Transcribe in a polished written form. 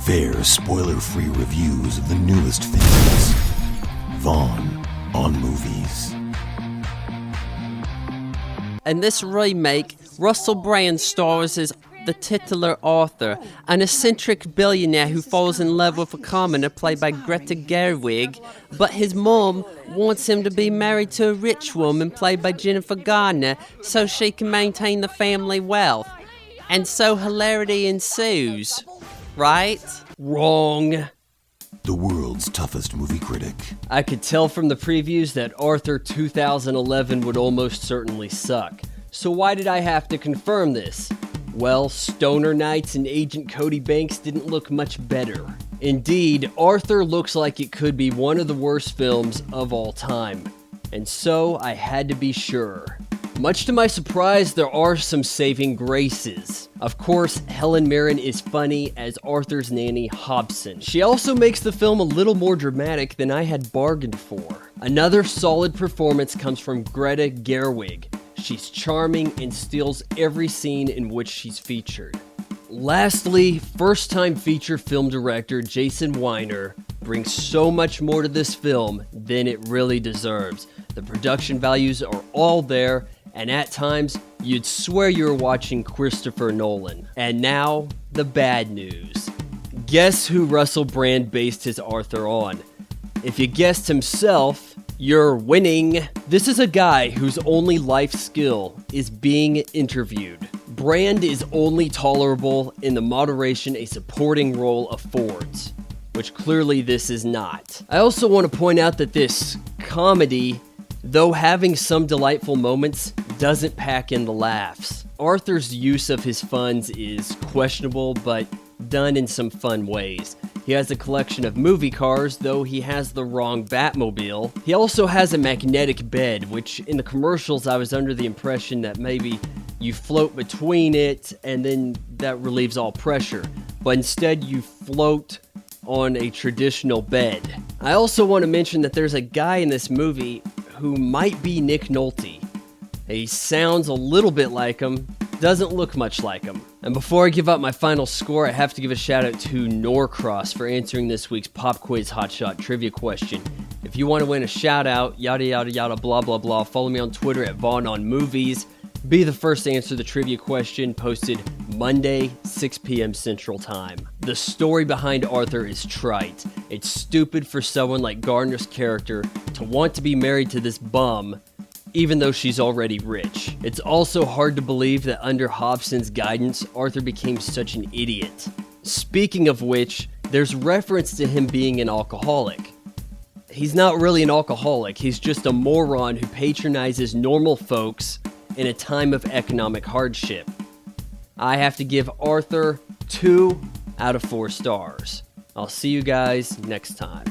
Fair, spoiler-free reviews of the newest films. Vaughn on Movies. In this remake, Russell Brand stars as the titular Arthur, an eccentric billionaire who falls in love with a commoner played by Greta Gerwig, but his mom wants him to be married to a rich woman played by Jennifer Garner so she can maintain the family wealth. And so hilarity ensues. Right? Wrong. The world's toughest movie critic. I could tell from the previews that Arthur 2011 would almost certainly suck. So why did I have to confirm this? Well, Stoner Knights and Agent Cody Banks didn't look much better. Indeed, Arthur looks like it could be one of the worst films of all time. And so I had to be sure. Much to my surprise, there are some saving graces. Of course, Helen Mirren is funny as Arthur's nanny Hobson. She also makes the film a little more dramatic than I had bargained for. Another solid performance comes from Greta Gerwig. She's charming and steals every scene in which she's featured. Lastly, first-time feature film director Jason Weiner brings so much more to this film than it really deserves. The production values are all there, and at times, you'd swear you were watching Christopher Nolan. And now, the bad news. Guess who Russell Brand based his Arthur on? If you guessed himself, you're winning. This is a guy whose only life skill is being interviewed. Brand is only tolerable in the moderation a supporting role affords, which clearly this is not. I also want to point out that this comedy, though having some delightful moments, doesn't pack in the laughs. Arthur's use of his funds is questionable, but done in some fun ways. He has a collection of movie cars, though he has the wrong Batmobile. He also has a magnetic bed, which in the commercials I was under the impression that maybe you float between it and then that relieves all pressure. But instead you float on a traditional bed. I also want to mention that there's a guy in this movie who might be Nick Nolte. He sounds a little bit like him, doesn't look much like him. And before I give up my final score, I have to give a shout out to Norcross for answering this week's Pop Quiz Hotshot trivia question. If you want to win a shout out, yada yada yada blah blah blah, follow me on Twitter at Vaughn on Movies. Be the first to answer the trivia question, posted Monday, 6 p.m. Central Time. The story behind Arthur is trite. It's stupid for someone like Gardner's character to want to be married to this bum, even though she's already rich. It's also hard to believe that under Hobson's guidance, Arthur became such an idiot. Speaking of which, there's reference to him being an alcoholic. He's not really an alcoholic, he's just a moron who patronizes normal folks in a time of economic hardship. I have to give Arthur 2 out of 4 stars. I'll see you guys next time.